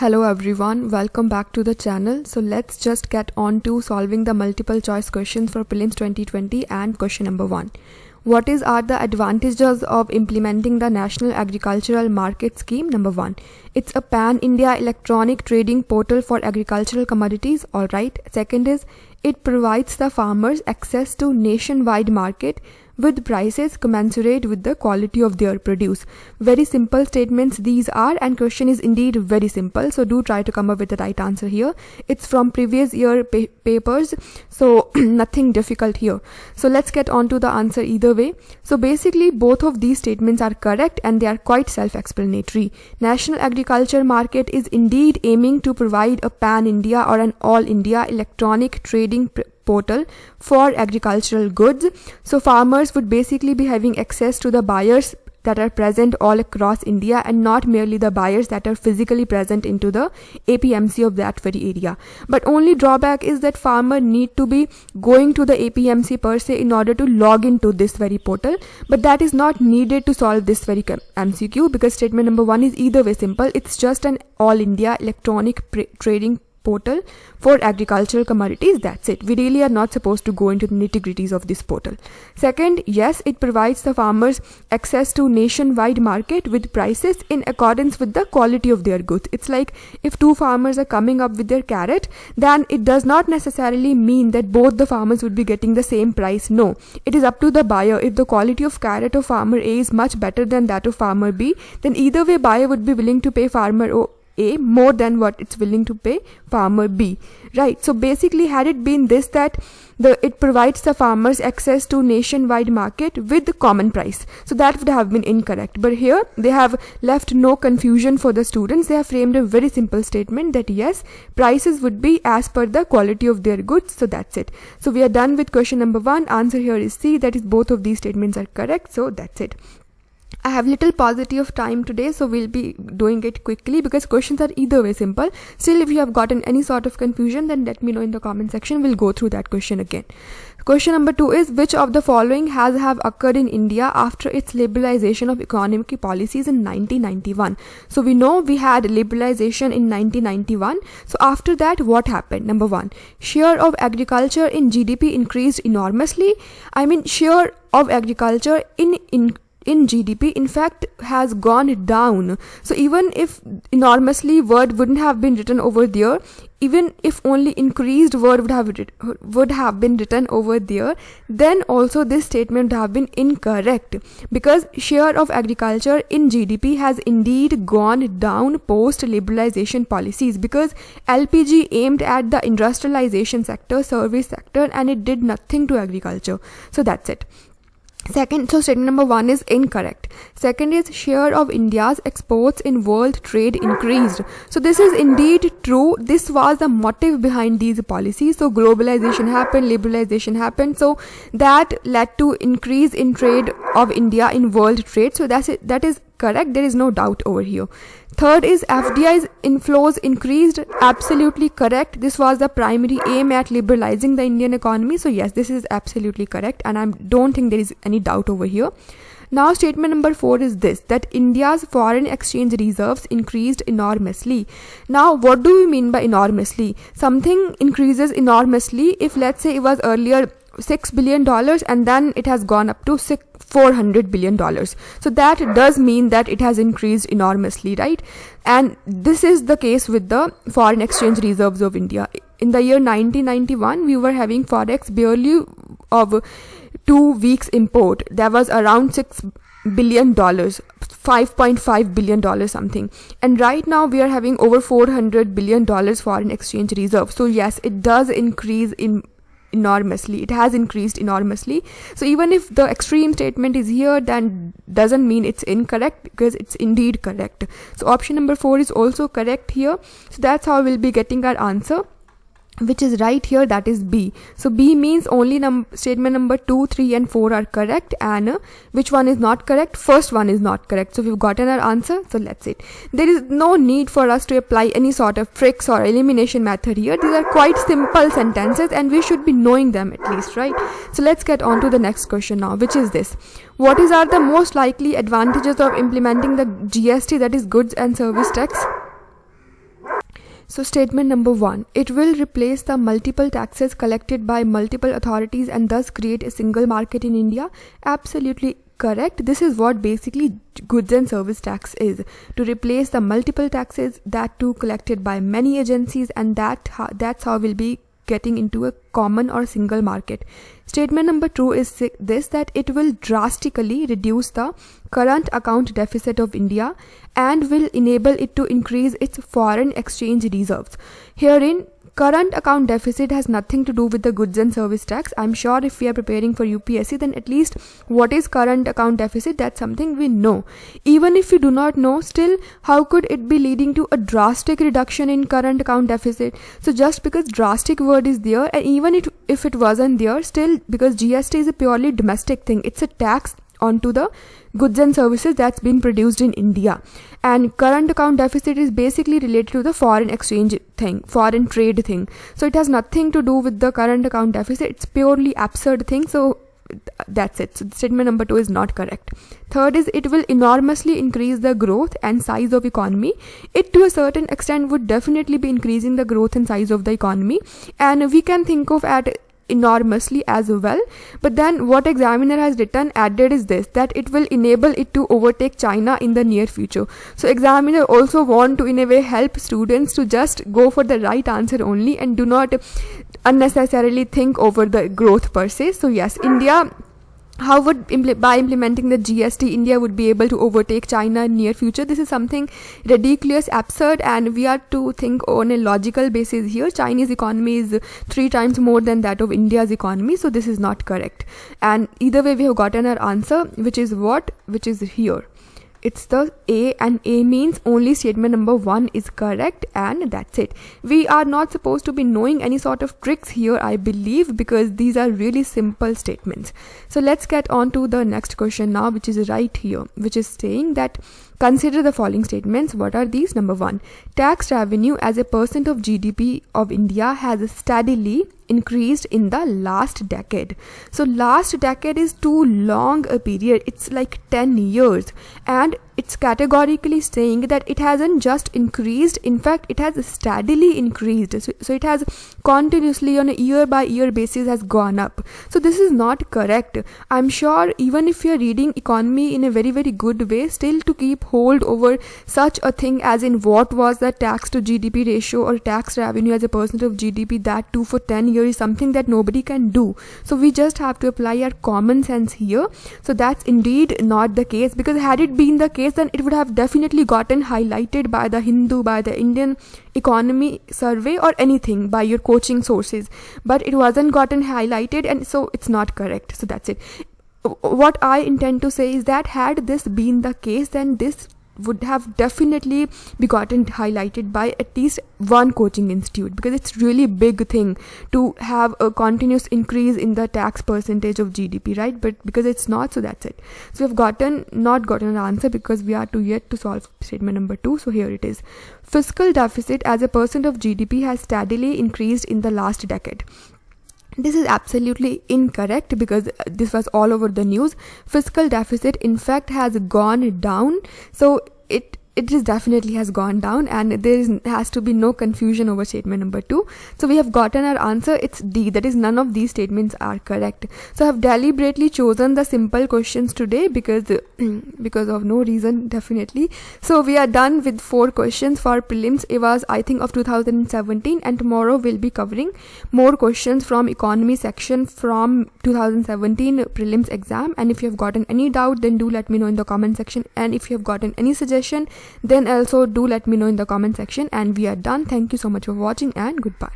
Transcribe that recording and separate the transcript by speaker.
Speaker 1: Hello everyone, welcome back to the channel. So let's just get on to solving the multiple choice questions for prelims 2020 and question number 1. What are the advantages of implementing the National Agricultural Market Scheme? Number 1. It's a pan-India electronic trading portal for agricultural commodities. Alright. Second is, it provides the farmers access to nationwide market with prices commensurate with the quality of their produce. Very simple statements these are, and question is indeed very simple, so do try to come up with the right answer here. It's from previous year papers, so nothing difficult here. So let's get on to the answer either way. So basically both of these statements are correct and they are quite self-explanatory. National Agriculture Market is indeed aiming to provide a pan-India or an all-India electronic trading portal for agricultural goods. So farmers would basically be having access to the buyers that are present all across India and not merely the buyers that are physically present into the APMC of that very area. But only drawback is that farmer need to be going to the APMC per se in order to log into this very portal, but that is not needed to solve this very MCQ, because statement number 1 is either way simple. It's just an all India electronic trading portal for agricultural commodities. That's it. We really are not supposed to go into the nitty-gritties of this portal. Second, yes, it provides the farmers access to nationwide market with prices in accordance with the quality of their goods. It's like if two farmers are coming up with their carrot, then it does not necessarily mean that both the farmers would be getting the same price. No, it is up to the buyer. If the quality of carrot of farmer A is much better than that of farmer B, then either way buyer would be willing to pay farmer A more than what it's willing to pay farmer B, right? So basically, had it been this, that it provides the farmers access to nationwide market with the common price, so that would have been incorrect. But here they have left no confusion for the students. They have framed a very simple statement that yes, prices would be as per the quality of their goods. So that's it. So we are done with question number 1. Answer here is C. That is, both of these statements are correct. So that's it. I have little paucity of time today, so we'll be doing it quickly because questions are either way simple. Still, if you have gotten any sort of confusion, then let me know in the comment section. We'll go through that question again. Question number 2 is, which of the following have occurred in India after its liberalization of economic policies in 1991? So we know we had liberalization in 1991. So after that, what happened? Number 1, share of agriculture in GDP increased enormously. I mean, share of agriculture in GDP in fact has gone down. So even if enormously word wouldn't have been written over there, even if only increased word would have been written over there, then also this statement would have been incorrect, because share of agriculture in GDP has indeed gone down post liberalization policies, because LPG aimed at the industrialization sector, service sector, and it did nothing to agriculture. So that's it. Second, so statement number 1 is incorrect. Second is, share of India's exports in world trade increased. So this is indeed true. This was the motive behind these policies. So globalization happened, liberalization happened. So that led to increase in trade of India in world trade. So that's it. That is correct. There is no doubt over here. Third is, FDI's inflows increased. Absolutely correct. This was the primary aim at liberalizing the Indian economy. So yes, this is absolutely correct, and I don't think there is any doubt over here. Now statement number 4 is this, that India's foreign exchange reserves increased enormously. Now what do we mean by enormously? Something increases enormously if, let's say, it was earlier $6 billion and then it has gone up to $400 billion. So that does mean that it has increased enormously, right? And this is the case with the foreign exchange reserves of India. In the year 1991, we were having forex barely of 2 weeks import. There was around $6 billion, $5.5 billion something. And right now we are having over $400 billion foreign exchange reserve. So yes, it does increase enormously. It has increased enormously. So even if the extreme statement is here, then doesn't mean it's incorrect, because it's indeed correct. So option number 4 is also correct here. So that's how we'll be getting our answer, which is right here, that is B. So B means only statement number 2, 3 and 4 are correct, and which one is not correct? First one is not correct. So we've gotten our answer. So let's it. There is no need for us to apply any sort of tricks or elimination method here. These are quite simple sentences and we should be knowing them at least, right? So let's get on to the next question now, which is this. What are the most likely advantages of implementing the GST, that is goods and service tax? So statement number 1, it will replace the multiple taxes collected by multiple authorities and thus create a single market in India. Absolutely correct. This is what basically goods and service tax is, to replace the multiple taxes, that too collected by many agencies, and that's how we'll be getting into a common or single market. Statement number 2 is this, that it will drastically reduce the current account deficit of India and will enable it to increase its foreign exchange reserves. Herein, current account deficit has nothing to do with the goods and service tax. I'm sure if we are preparing for UPSC, then at least what is current account deficit, that's something we know. Even if you do not know, still how could it be leading to a drastic reduction in current account deficit? So just because drastic word is there, and even if it wasn't there, still, because GST is a purely domestic thing, it's a tax onto the goods and services that's been produced in India, and current account deficit is basically related to the foreign exchange thing, foreign trade thing. So it has nothing to do with the current account deficit. It's purely absurd thing. So that's it. So statement number 2 is not correct. Third is, it will enormously increase the growth and size of economy. It to a certain extent would definitely be increasing the growth and size of the economy, and we can think of at enormously as well. But then what examiner has written added is this, that it will enable it to overtake China in the near future. So examiner also want to in a way help students to just go for the right answer only and do not unnecessarily think over the growth per se. So yes, India, how would by implementing the GST, India would be able to overtake China in near future? This is something ridiculous, absurd, and we are to think on a logical basis here. Chinese economy is 3 times more than that of India's economy, so this is not correct. And either way, we have gotten our answer, which is here. It's the A, and A means only statement number 1 is correct, and that's it. We are not supposed to be knowing any sort of tricks here, I believe, because these are really simple statements. So let's get on to the next question now, which is right here, which is saying that consider the following statements. What are these? Number 1, tax revenue as a percent of GDP of India has steadily increased in the last decade. So last decade is too long a period. It's like 10 years, and it's categorically saying that it hasn't just increased, in fact it has steadily increased. So it has continuously on a year by year basis has gone up. So this is not correct. I'm sure even if you're reading economy in a very very good way, still to keep hold over such a thing as in what was the tax to GDP ratio or tax revenue as a percent of GDP, that too for 10 years, is something that nobody can do. So we just have to apply our common sense here. So that's indeed not the case, because had it been the case, then it would have definitely gotten highlighted by the Hindu, by the Indian Economy Survey, or anything by your coaching sources, but it wasn't gotten highlighted, and so it's not correct. So that's it. What I intend to say is that had this been the case, then this would have definitely be gotten highlighted by at least one coaching institute, because it's really big thing to have a continuous increase in the tax percentage of GDP, right? But because it's not, so that's it. So we've not gotten an answer, because we are yet to solve statement number 2. So here it is. Fiscal deficit as a percent of GDP has steadily increased in the last decade. This is absolutely incorrect, because this was all over the news. Fiscal deficit in fact has gone down. So it is definitely has gone down, and has to be no confusion over statement number 2. So we have gotten our answer. It's D, that is none of these statements are correct. So I have deliberately chosen the simple questions today because of no reason, definitely. So we are done with 4 questions for prelims. It was, I think, of 2017, and tomorrow we'll be covering more questions from economy section from 2017 prelims exam. And if you have gotten any doubt, then do let me know in the comment section, and if you have gotten any suggestion, then also do let me know in the comment section. And we are done. Thank you so much for watching, and goodbye.